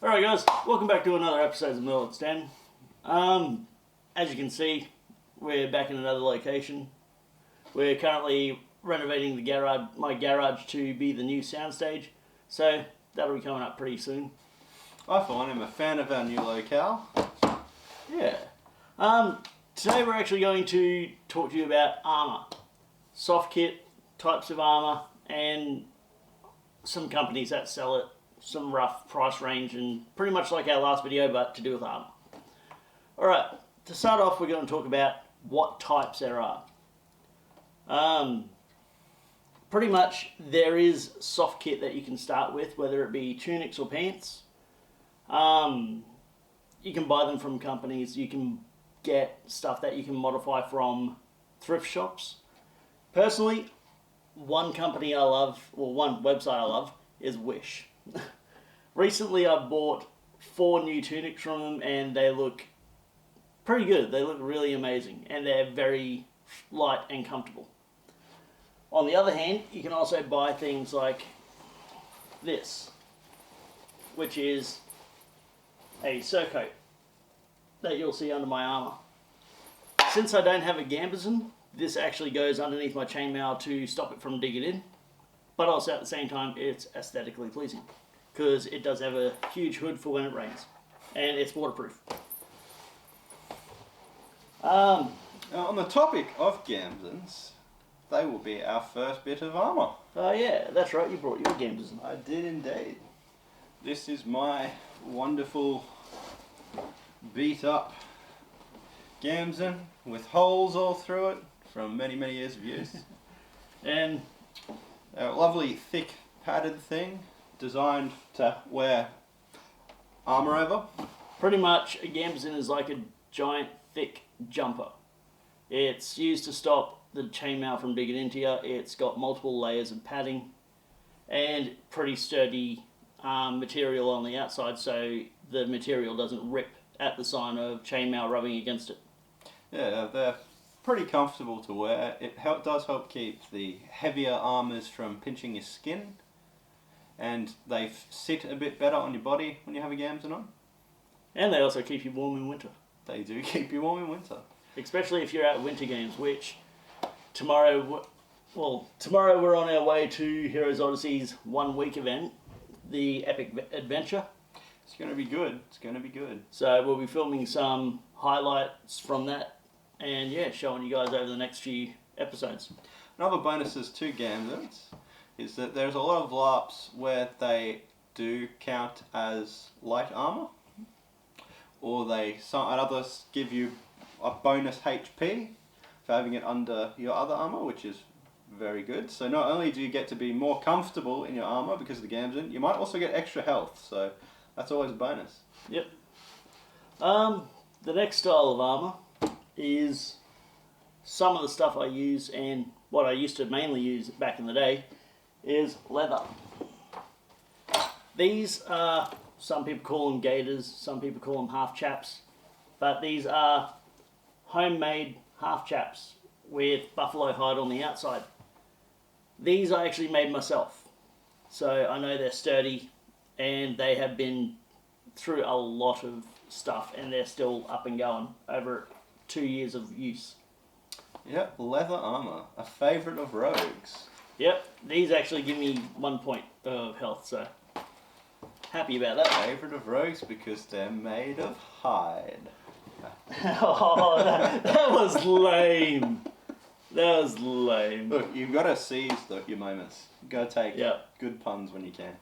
Alright guys, welcome back to another episode of Mill at Sten. As you can see, we're back in another location. We're currently renovating my garage to be the new soundstage, so that'll be coming up pretty soon. I for one am a fan of our new locale. Yeah. Today we're actually going to talk to you about Armour. Soft kit, types of armour, and some companies that sell it, some rough price range, and pretty much like our last video, but to do with armour. Alright, to start off we're going to talk about what types there are. Pretty much there is soft kit that you can start with, whether it be tunics or pants. You can buy them from companies, you can get stuff that you can modify from thrift shops. Personally, one company I love, or one website I love, is Wish. Recently I bought 4 new tunics from them and they look pretty good. They look really amazing and they're very light and comfortable. On the other hand, you can also buy things like this, which is a surcoat that you'll see under my armour. Since I don't have a gambesson, this actually goes underneath my chainmail to stop it from digging in, but also at the same time it's aesthetically pleasing because it does have a huge hood for when it rains and it's waterproof. Now, on the topic of gambesons, they will be our first bit of armour. Oh yeah, that's right, you brought your gambesson. I did indeed. This is my wonderful beat up gambeson with holes all through it from many years of use. And a lovely thick padded thing designed to wear armour over. pretty much a gambesson is like a giant thick jumper. It's used to stop the chainmail from digging into you. It's got multiple layers of padding and pretty sturdy material on the outside, so the material doesn't rip at the sign of chainmail rubbing against it. Yeah, they're pretty comfortable to wear. It does help keep the heavier armours from pinching your skin, and they sit a bit better on your body when you have a gambeson on. And they also keep you warm in winter. They do keep you warm in winter. Especially if you're at winter games, which tomorrow we're on our way to Heroes Odyssey's 1 week event, the Epic Adventure. It's going to be good. It's going to be good. So we'll be filming some highlights from that and yeah, showing you guys over the next few episodes. Another bonuses to gambesons is that there's a lot of larps where they do count as light armour, or others give you a bonus HP for having it under your other armour, which is very good. So not only do you get to be more comfortable in your armour because of the gambeson, you might also get extra health, so that's always a bonus. Yep. The next style of armour is some of the stuff I use, and what I used to mainly use back in the day is leather. These are, some people call them gaiters, some people call them half chaps, but these are homemade half chaps with buffalo hide on the outside. These I actually made myself, so I know they're sturdy and they have been through a lot of stuff and they're still up and going over 2 years of use. Yep, leather armour, a favourite of rogues. Yep, these actually give me 1 point of health, so happy about that. Favourite of rogues because they're made of hide. Oh, that was lame. That was lame. Look, you've got to seize your moments. You've got to take good puns when you can.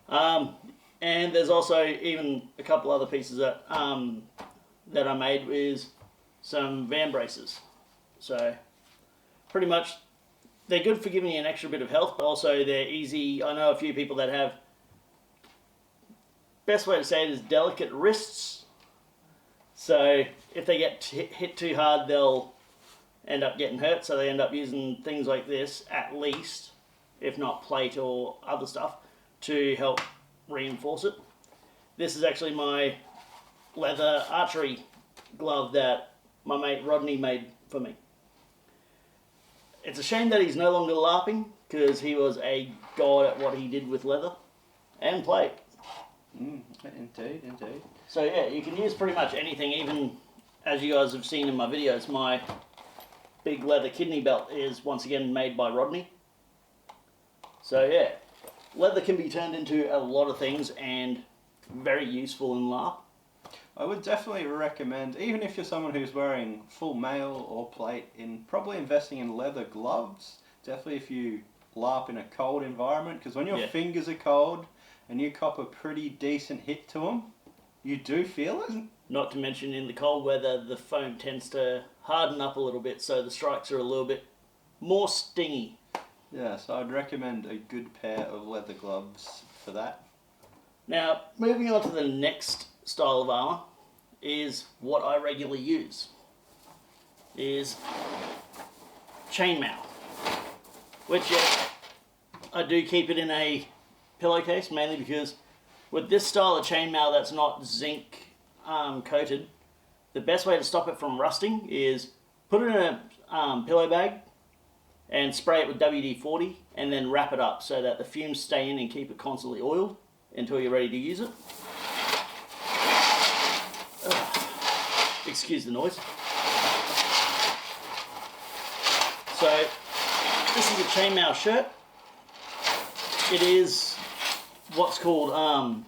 And there's also even a couple other pieces that that I made with some van braces. So pretty much they're good for giving you an extra bit of health, but also they're easy. I know a few people that have, best way to say it is delicate wrists. So if they get hit too hard, they'll end up getting hurt. So they end up using things like this at least, if not plate or other stuff, to help reinforce it. This is actually my leather archery glove that my mate Rodney made for me. It's a shame that he's no longer larping because he was a god at what he did with leather and plate. Indeed, indeed. So yeah, you can use pretty much anything. Even as you guys have seen in my videos, my big leather kidney belt is once again made by Rodney. So yeah, leather can be turned into a lot of things and very useful in LARP. I would definitely recommend, even if you're someone who's wearing full mail or plate, in probably investing in leather gloves. Definitely if you LARP in a cold environment, because when your fingers are cold and you cop a pretty decent hit to them, you do feel it. Not to mention in the cold weather, the foam tends to harden up a little bit, so the strikes are a little bit more stingy. Yeah, so I'd recommend a good pair of leather gloves for that. Now, moving on to the next style of armour is what I regularly use, is chainmail, which I do keep it in a pillowcase, mainly because with this style of chainmail that's not zinc coated, the best way to stop it from rusting is put it in a pillow bag and spray it with WD-40 and then wrap it up so that the fumes stay in and keep it constantly oiled until you're ready to use it. Excuse the noise. So this is a chainmail shirt. It is what's called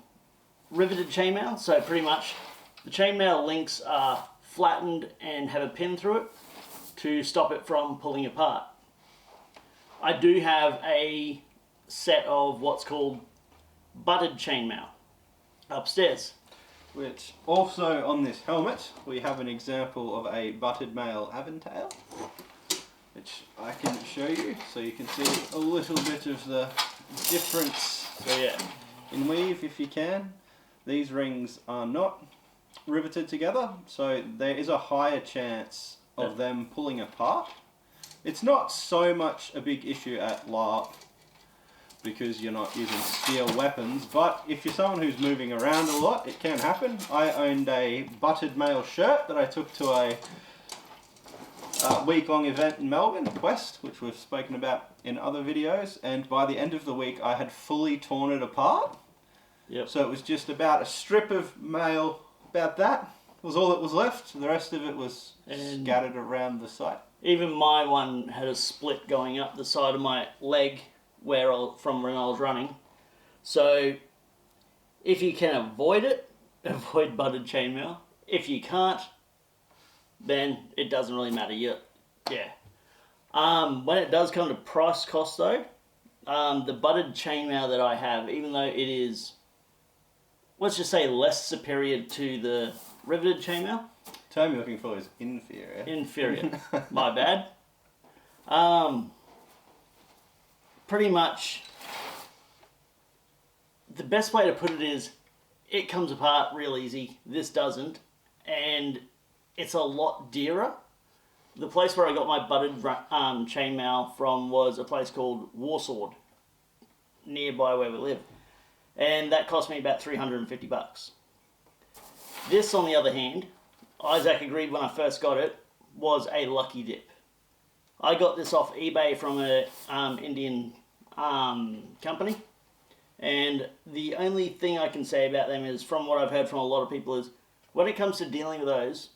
riveted chainmail, so pretty much the chainmail links are flattened and have a pin through it to stop it from pulling apart. I do have a set of what's called butted chainmail upstairs. Which also on this helmet we have an example of a butted male aventail, which I can show you so you can see a little bit of the difference in weave if you can. These rings are not riveted together, so there is a higher chance of them pulling apart. It's not so much a big issue at LARP because you're not using steel weapons, but if you're someone who's moving around a lot, it can happen. I owned a butted male shirt that I took to a week-long event in Melbourne, Quest, which we've spoken about in other videos, and by the end of the week I had fully torn it apart. Yep. So it was just about a strip of mail, about that was all that was left. The rest of it was scattered around the site. Even my one had a split going up the side of my leg from when I was running. So if you can avoid it, avoid butted chainmail. If you can't, then it doesn't really matter. When it does come to price cost though, the butted chainmail that I have, even though it is, let's just say, less superior to the riveted chainmail. The term you're looking for is inferior. Inferior. My bad. Pretty much, the best way to put it is, it comes apart real easy. This doesn't, and it's a lot dearer. The place where I got my butted chainmail from was a place called Warsword, nearby where we live, and that cost me about $350. This, on the other hand, Isaac agreed when I first got it, was a lucky dip. I got this off eBay from an Indian company, and the only thing I can say about them is, from what I've heard from a lot of people, is when it comes to dealing with those,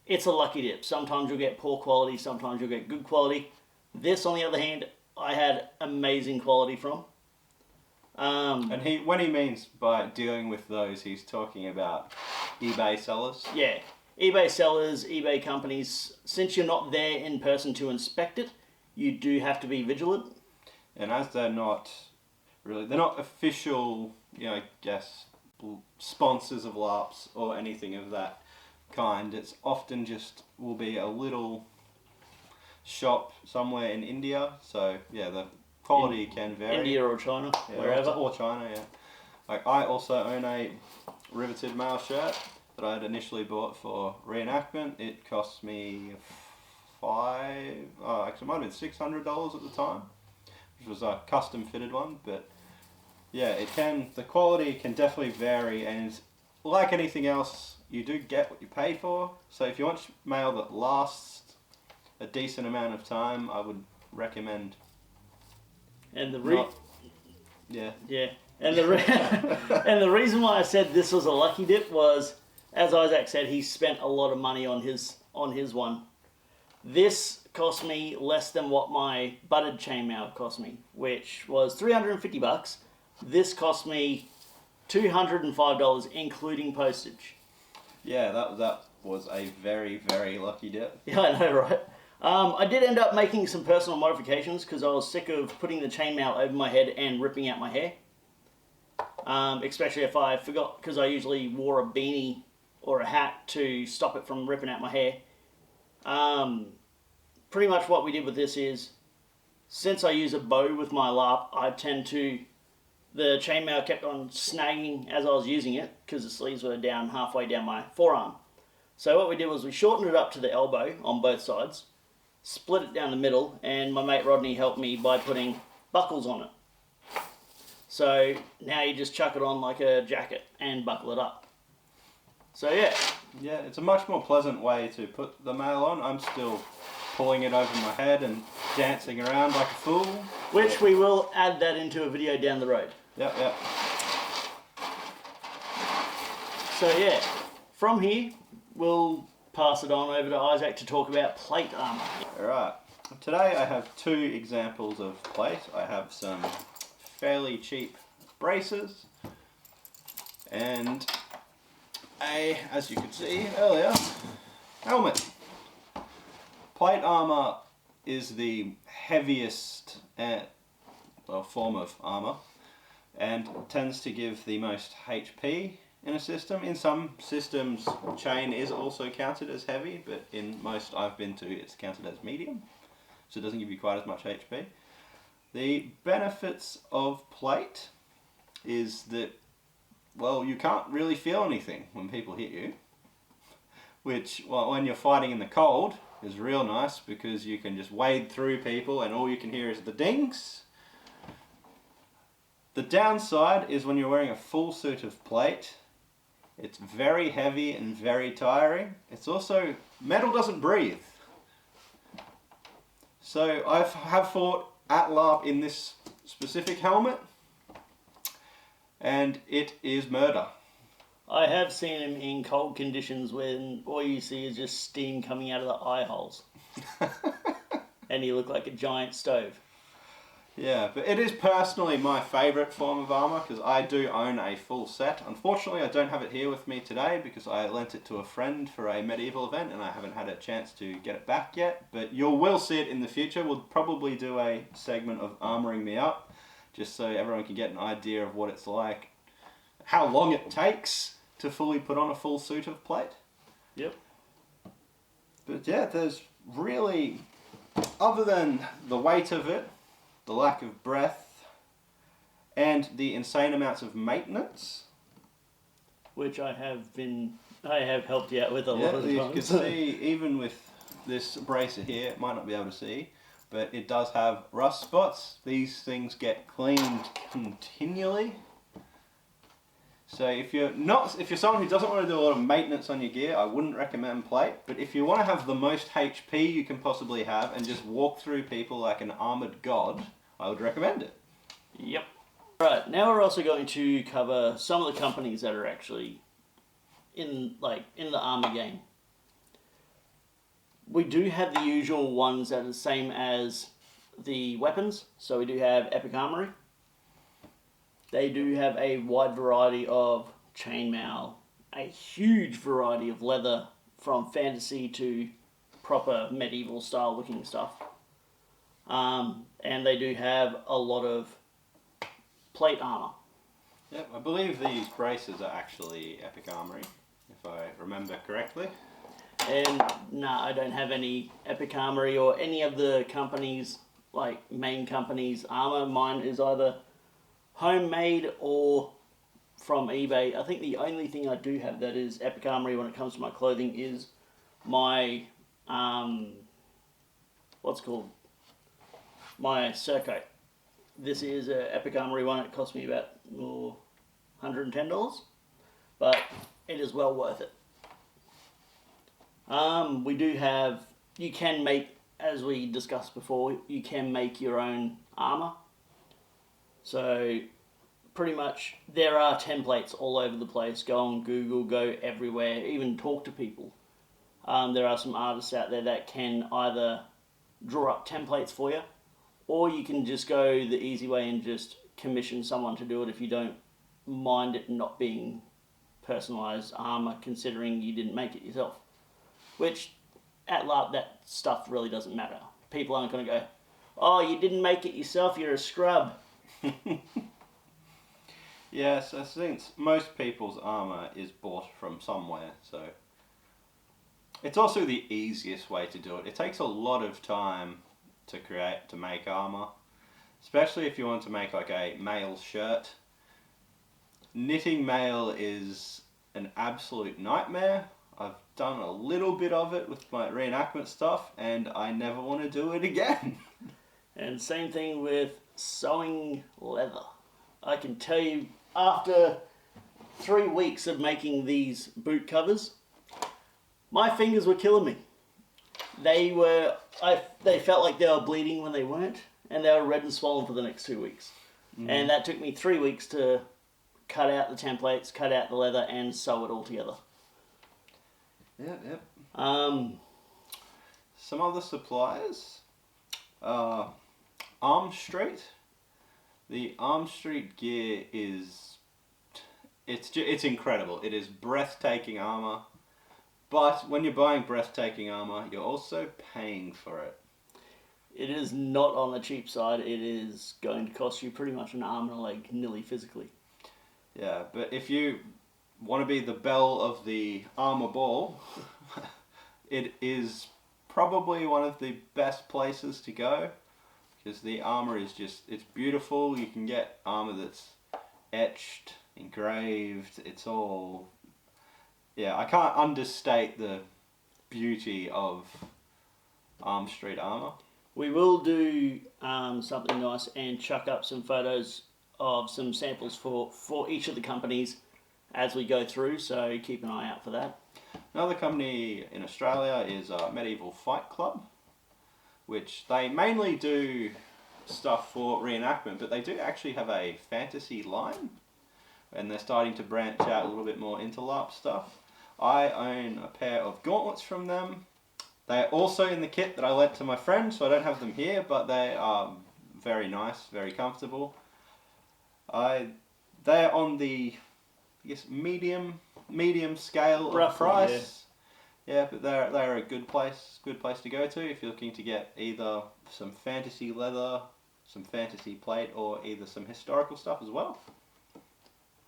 it's a lucky dip. Sometimes you'll get poor quality, sometimes you'll get good quality. This, on the other hand, I had amazing quality from. And when he means by dealing with those, he's talking about eBay sellers? Yeah. eBay sellers, eBay companies, since you're not there in person to inspect it, you do have to be vigilant. And as they're not official, sponsors of LARPs or anything of that kind, it's often just will be a little shop somewhere in India, so yeah, the quality can vary. India or China, wherever. Or China, yeah. Like, I also own a riveted male shirt that I had initially bought for reenactment. It cost me it might have been $600 at the time, which was a custom fitted one, but yeah, the quality can definitely vary, and like anything else, you do get what you pay for. So if you want mail that lasts a decent amount of time, I would recommend. And And and the reason why I said this was a lucky dip was, as Isaac said, he spent a lot of money on his one. This cost me less than what my butted chainmail cost me, which was $350. This cost me $205, including postage. Yeah, that was a very, very lucky dip. Yeah, I know, right? I did end up making some personal modifications because I was sick of putting the chainmail over my head and ripping out my hair. Especially if I forgot, because I usually wore a beanie or a hat to stop it from ripping out my hair. Pretty much what we did with this is, since I use a bow with my larp, the chainmail kept on snagging as I was using it because the sleeves were down halfway down my forearm. So what we did was we shortened it up to the elbow on both sides, split it down the middle, and my mate Rodney helped me by putting buckles on it. So now you just chuck it on like a jacket and buckle it up. So yeah. Yeah, it's a much more pleasant way to put the mail on. I'm still pulling it over my head and dancing around like a fool. Which we will add that into a video down the road. Yep. So yeah, from here, we'll pass it on over to Isaac to talk about plate armour. Alright, today I have two examples of plate. I have some fairly cheap braces and as you could see earlier, helmet. Plate armour is the heaviest form of armour and tends to give the most HP in a system. In some systems, chain is also counted as heavy, but in most I've been to, it's counted as medium, so it doesn't give you quite as much HP. The benefits of plate is that, well, you can't really feel anything when people hit you, which, well, when you're fighting in the cold, is real nice because you can just wade through people and all you can hear is the dings. The downside is when you're wearing a full suit of plate, it's very heavy and very tiring. It's also, metal doesn't breathe. So I have fought at LARP in this specific helmet and it is murder. I have seen him in cold conditions when all you see is just steam coming out of the eye holes. And he looked like a giant stove. Yeah, but it is personally my favourite form of armour because I do own a full set. Unfortunately, I don't have it here with me today because I lent it to a friend for a medieval event and I haven't had a chance to get it back yet. But you will see it in the future. We'll probably do a segment of armouring me up just so everyone can get an idea of what it's like, how long it takes to fully put on a full suit of plate. Yep. But yeah, there's really, other than the weight of it, the lack of breath, and the insane amounts of maintenance, which I have helped you out with a lot of the you times. can see, even with this bracer here, it might not be able to see, but it does have rust spots. These things get cleaned continually. So if you're someone who doesn't want to do a lot of maintenance on your gear, I wouldn't recommend plate. But if you want to have the most HP you can possibly have and just walk through people like an armoured god, I would recommend it. Yep. Right, now we're also going to cover some of the companies that are actually in the armour game. We do have the usual ones that are the same as the weapons. So we do have Epic Armory. They do have a wide variety of chainmail, a huge variety of leather from fantasy to proper medieval style looking stuff. And they do have a lot of plate armour. Yep, I believe these braces are actually Epic Armory, if I remember correctly. And nah, I don't have any Epic Armory or any of the companies, like main companies' armour. Mine is either homemade or from eBay. I think the only thing I do have that is Epic Armory when it comes to my clothing is my my surcoat. This is an Epic Armory one. It cost me about $110, but it is well worth it. We do have, you can make, as we discussed before, you can make your own armour. So pretty much there are templates all over the place. Go on Google, go everywhere, even talk to people. There are some artists out there that can either draw up templates for you, or you can just go the easy way and just commission someone to do it if you don't mind it not being personalised armour, considering you didn't make it yourself. Which, at LARP, that stuff really doesn't matter. People aren't going to go, oh, you didn't make it yourself, you're a scrub. Yes, since most people's armour is bought from somewhere, so it's also the easiest way to do it. It takes a lot of time to make armour, especially if you want to make like a male shirt. Knitting mail is an absolute nightmare. I've done a little bit of it with my reenactment stuff, and I never want to do it again. And same thing with sewing leather. I can tell you, after 3 weeks of making these boot covers, my fingers were killing me. They felt like they were bleeding when they weren't, and they were red and swollen for the next 2 weeks. And that took me 3 weeks to cut out the templates, cut out the leather, and sew it all together. Yep. Some other suppliers, Arm Street. The Arm Street gear it's incredible. It is breathtaking armour, but when you're buying breathtaking armour, you're also paying for it. It is not on the cheap side. It is going to cost you pretty much an arm and a leg, nearly physically. Yeah, but if you want to be the belle of the armour ball, it is probably one of the best places to go, because the armour is it's beautiful. You can get armour that's etched, engraved, it's all... Yeah, I can't understate the beauty of Arm Street armour. We will do something nice and chuck up some photos of some samples for each of the companies as we go through, so keep an eye out for that. Another company in Australia is Medieval Fight Club, which they mainly do stuff for reenactment, but they do actually have a fantasy line, and they're starting to branch out a little bit more into LARP stuff. I own a pair of gauntlets from them. They're also in the kit that I lent to my friend, so I don't have them here, but they are very nice, very comfortable. They're on the, I guess, medium scale of price. Yeah, but they're a good place to go to if you're looking to get either some fantasy leather, some fantasy plate, or either some historical stuff as well.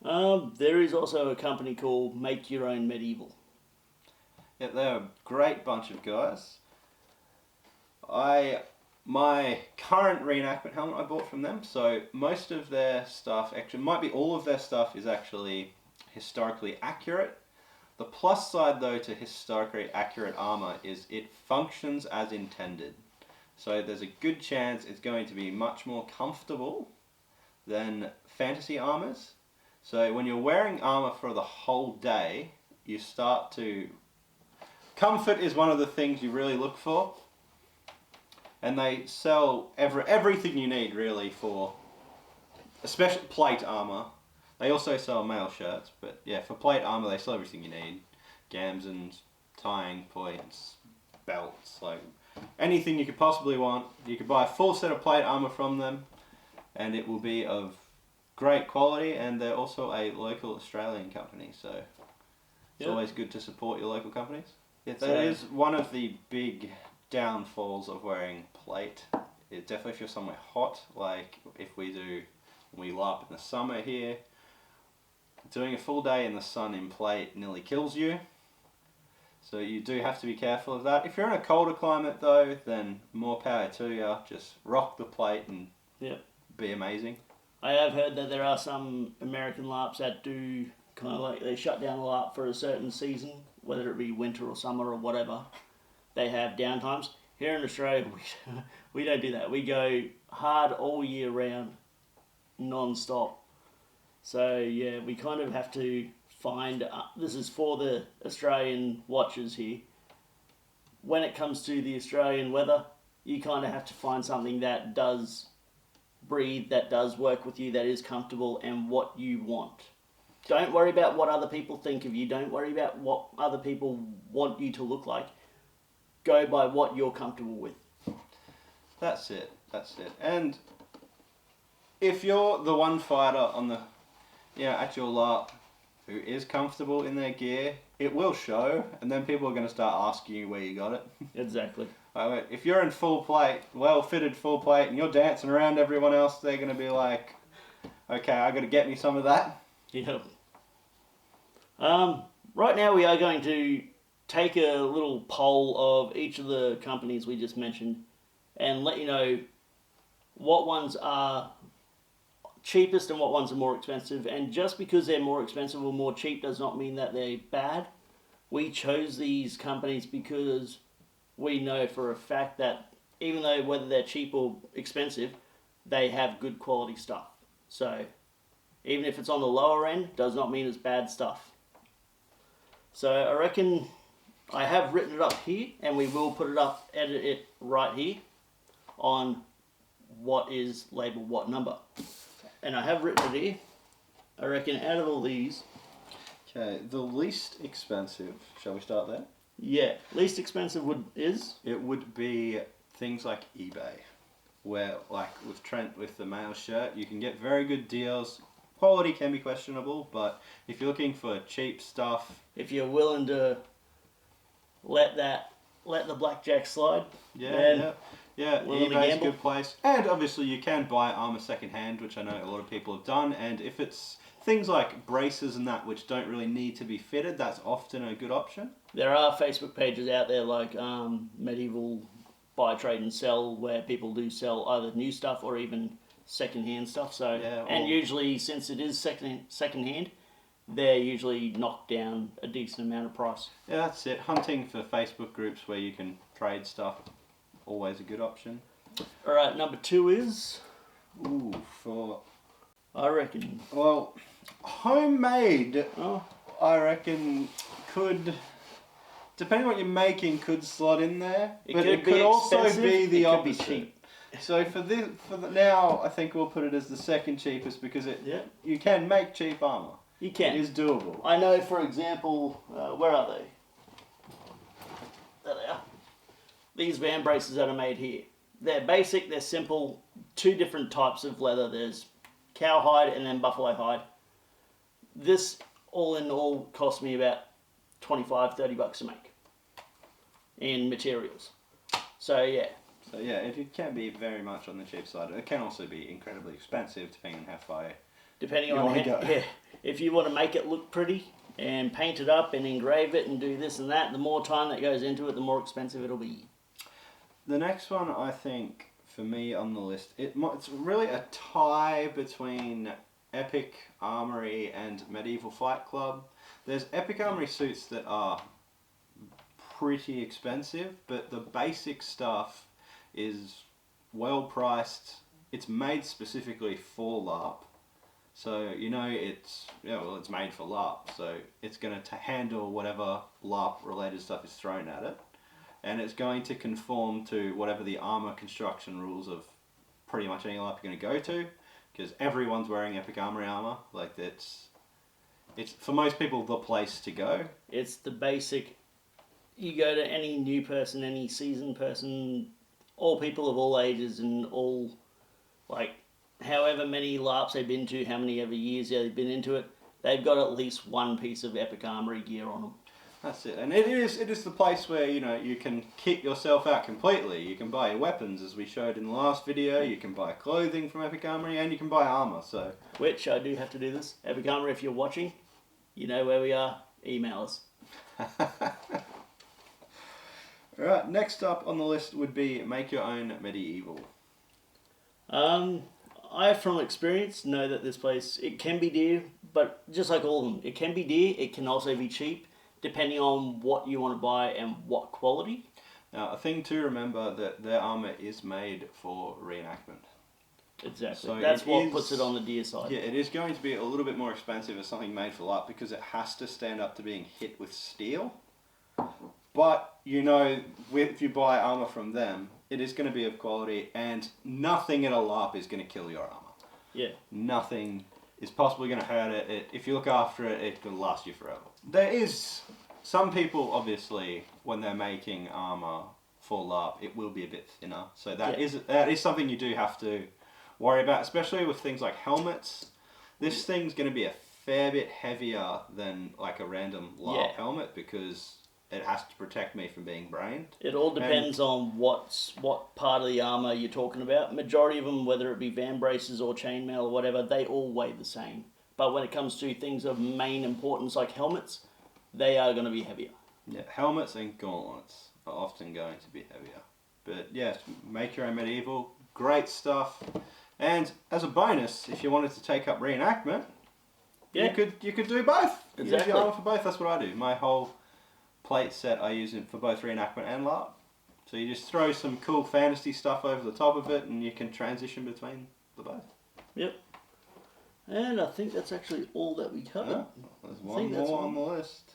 There is also a company called Make Your Own Medieval. Yeah, they're a great bunch of guys. My current reenactment helmet I bought from them, so most of their stuff, actually might be all of their stuff, is actually historically accurate. The plus side though to historically accurate armour is it functions as intended. So there's a good chance it's going to be much more comfortable than fantasy armours. So when you're wearing armour for the whole day, you start to... Comfort is one of the things you really look for. And they sell everything you need really for, especially plate armour. They also sell male shirts, but yeah, for plate armour they sell everything you need. Gamsons, tying points, belts, like anything you could possibly want. You could buy a full set of plate armour from them, and it will be of great quality, and they're also a local Australian company, so it's always good to support your local companies. Yeah, that is one of the big downfalls of wearing plate. It definitely, if you're somewhere hot, like if we LARP in the summer here, doing a full day in the sun in plate nearly kills you. So you do have to be careful of that. If you're in a colder climate though, then more power to you. Just rock the plate and be amazing. I have heard that there are some American LARPs that do kind of like, they shut down the LARP for a certain season, whether it be winter or summer or whatever. They have downtimes. Here in Australia, we don't do that. We go hard all year round, non-stop. So yeah, we kind of have to find, this is for the Australian watchers here, when it comes to the Australian weather, you kind of have to find something that does breed that does work with you, that is comfortable, and what you want. Don't worry about what other people think of you. Don't worry about what other people want you to look like. Go by what you're comfortable with. That's it. And if you're the one fighter on the, at your LARP who is comfortable in their gear, it will show, and then people are going to start asking you where you got it. Exactly. If you're in full plate, well-fitted full plate, and you're dancing around everyone else, they're going to be like, okay, I got to get me some of that. Yep. Right now we are going to take a little poll of each of the companies we just mentioned and let you know what ones are cheapest and what ones are more expensive. And just because they're more expensive or more cheap does not mean that they're bad. We chose these companies because we know for a fact that even though whether they're cheap or expensive, they have good quality stuff. So even if it's on the lower end, does not mean it's bad stuff. So I reckon I have written it up here, and we will put it up, edit it right here on what is labeled what number. And I have written it here. I reckon out of all these... Okay, the least expensive, shall we start there? Yeah, least expensive It would be things like eBay, where like with Trent with the male shirt, you can get very good deals. Quality can be questionable, but if you're looking for cheap stuff, if you're willing to let the blackjack slide, yeah, eBay's a good place. And obviously you can buy armor secondhand, which I know a lot of people have done. And if it's things like braces and that, which don't really need to be fitted, that's often a good option. There are Facebook pages out there like Medieval Buy, Trade and Sell, where people do sell either new stuff or even second-hand stuff. So and usually, since it is second-hand, they're usually knocked down a decent amount of price. Yeah, that's it. Hunting for Facebook groups where you can trade stuff, always a good option. All right, number 2 is... I reckon... Well, homemade, I reckon, could... Depending on what you're making, could slot in there. It could also be the opposite. Could be cheap. So for now, I think we'll put it as the second cheapest because you can make cheap armor. You can. It is doable. I know, for example, where are they? There they are. These van braces that are made here. They're basic, they're simple, 2 different types of leather. There's cowhide and then buffalo hide. This, all in all, cost me about $25-30 to make in materials. So yeah. So yeah, it can be very much on the cheap side. It can also be incredibly expensive depending on how far depending on if you want to make it look pretty and paint it up and engrave it and do this and that, the more time that goes into it, the more expensive it'll be. The next one, I think, for me on the list, it's really a tie between Epic Armory and Medieval Fight Club. There's Epic Armory suits that are pretty expensive, but the basic stuff is well priced. It's made specifically for LARP, so it's made for LARP, so it's going to handle whatever LARP related stuff is thrown at it, and it's going to conform to whatever the armor construction rules of pretty much any LARP you're going to go to, because everyone's wearing Epic Armory armor. Like it's for most people the place to go. It's the basic. You go to any new person, any seasoned person, all people of all ages and all, like, however many LARPs they've been to, how many ever years they've been into it, they've got at least one piece of Epic Armory gear on them. That's it, and it is the place where you can kit yourself out completely. You can buy your weapons, as we showed in the last video. You can buy clothing from Epic Armory, and you can buy armor. So, which I do have to do this. Epic Armory, if you're watching, you know where we are. Email us. Alright, next up on the list would be make your own medieval. I, from experience, know that this place, it can be dear, but just like all of them, it can be dear, it can also be cheap, depending on what you want to buy and what quality. Now, a thing to remember that their armour is made for reenactment. Exactly. So that's what puts it on the dear side. Yeah, it is going to be a little bit more expensive as something made for LARP because it has to stand up to being hit with steel. But, if you buy armour from them, It is going to be of quality, and nothing in a LARP is going to kill your armor. Yeah. Nothing is possibly going to hurt it. If you look after it, it's going to last you forever. There is some people, obviously, when they're making armor for LARP, it will be a bit thinner. So that is something you do have to worry about, especially with things like helmets. This thing's going to be a fair bit heavier than like a random LARP helmet because it has to protect me from being brained. It all depends on what part of the armor you're talking about. Majority of them, whether it be van braces or chainmail or whatever, they all weigh the same. But when it comes to things of main importance like helmets, they are going to be heavier. Yeah, helmets and gauntlets are often going to be heavier. But yes, make your own medieval, great stuff. And as a bonus, if you wanted to take up reenactment, you could do both. Exactly. Use your armor for both. That's what I do. My whole plate set I use it for both reenactment and LARP. So you just throw some cool fantasy stuff over the top of it, and you can transition between the both. Yep. And I think that's actually all that we covered. No, there's one more on the list.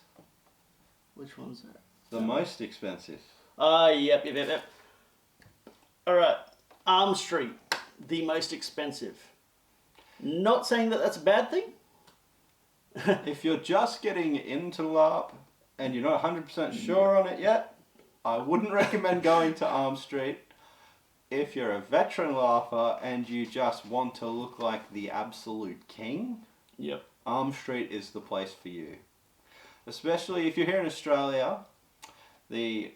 Which one's that? The most expensive. Yep. Alright, Arm Street, the most expensive. Not saying that that's a bad thing. If you're just getting into LARP and you're not 100% sure on it yet, I wouldn't recommend going to Arm Street. If you're a veteran LARPer and you just want to look like the absolute king, yep, Arm Street is the place for you. Especially if you're here in Australia, the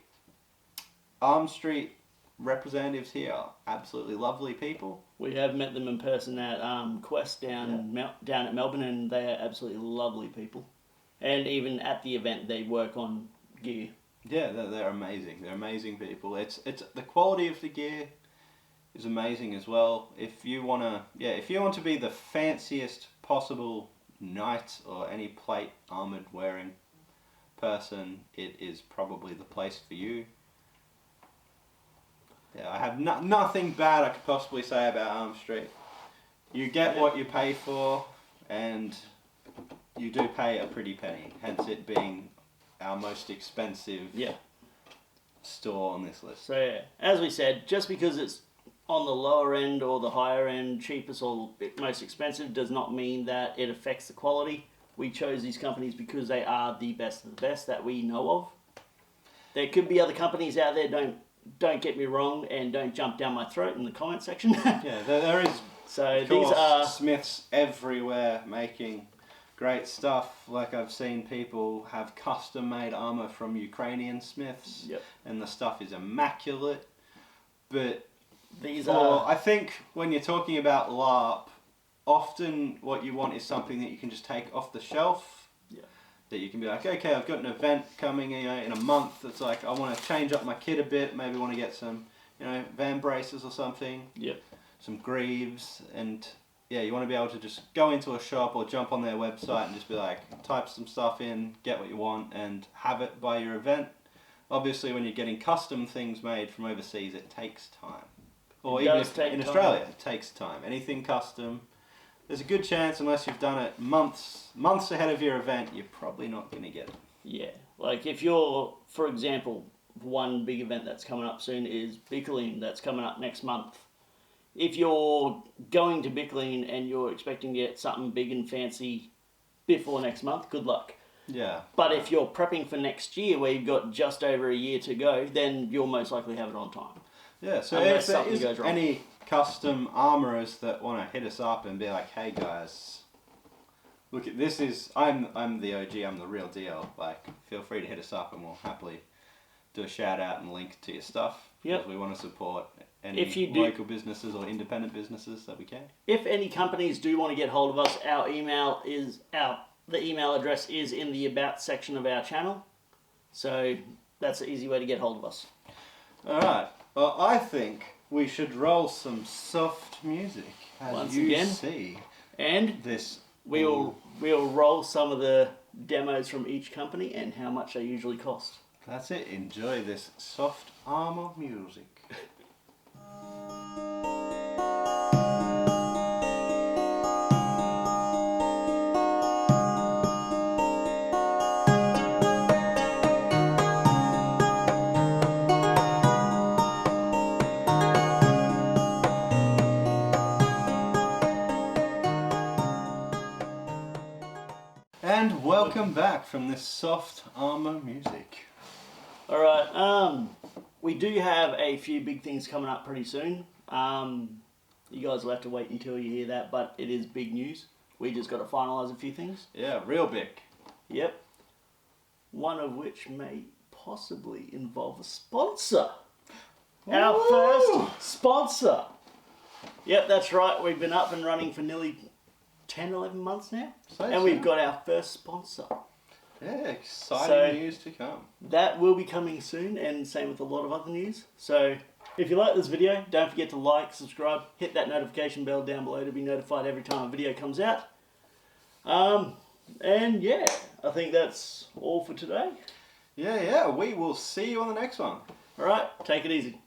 Arm Street representatives here are absolutely lovely people. We have met them in person at Quest down at Melbourne, and they are absolutely lovely people. And even at the event, they work on gear. Yeah, they're amazing. They're amazing people. It's the quality of the gear is amazing as well. If you want to be the fanciest possible knight or any plate armored wearing person, it is probably the place for you. Yeah, I have nothing bad I could possibly say about Arm Street. You get what you pay for, and you do pay a pretty penny, hence it being our most expensive store on this list. So yeah, as we said, just because it's on the lower end or the higher end, cheapest or most expensive, does not mean that it affects the quality. We chose these companies because they are the best of the best that we know of. There could be other companies out there, don't get me wrong, and don't jump down my throat in the comment section. Yeah, there is. So these are smiths everywhere making great stuff. Like I've seen people have custom made armor from Ukrainian smiths, and the stuff is immaculate. But I think when you're talking about LARP, often what you want is something that you can just take off the shelf. That you can be like, okay, I've got an event coming in a month. It's like I want to change up my kit a bit. Maybe want to get some, van braces or something. Yep. Some greaves, and you want to be able to just go into a shop or jump on their website and just be like, type some stuff in, get what you want, and have it by your event. Obviously, when you're getting custom things made from overseas, it takes time. Or even in Australia, it takes time. Anything custom, there's a good chance, unless you've done it months ahead of your event, you're probably not going to get it. Yeah, like if you're, for example, one big event that's coming up soon is Bickling, that's coming up next month. If you're going to Bickling and you're expecting to get something big and fancy before next month, good luck. Yeah. But if you're prepping for next year, where you've got just over a year to go, then you'll most likely have it on time. Yeah, so if there is any custom armourers that want to hit us up and be like, hey guys, look, I'm the OG, I'm the real deal. Like, feel free to hit us up and we'll happily do a shout out and link to your stuff. Because we want to support any local businesses or independent businesses that we can. If any companies do want to get hold of us, the email address is in the About section of our channel. So that's an easy way to get hold of us. Alright, well I think we should roll some soft music once again. See. And we'll roll some of the demos from each company and how much they usually cost. That's it. Enjoy this soft Armour music. welcome back from this soft Armour music. Alright, we do have a few big things coming up pretty soon. You guys will have to wait until you hear that, but it is big news. We just got to finalise a few things. Yeah, real big. Yep. One of which may possibly involve a sponsor. Our Woo! first sponsor. Yep, that's right. We've been up and running for nearly 10, 11 months now. And we've got our first sponsor. Yeah, exciting news to come. That will be coming soon, and same with a lot of other news. So, if you like this video, don't forget to like, subscribe, hit that notification bell down below to be notified every time a video comes out. And yeah, I think that's all for today. Yeah, we will see you on the next one. Alright, take it easy.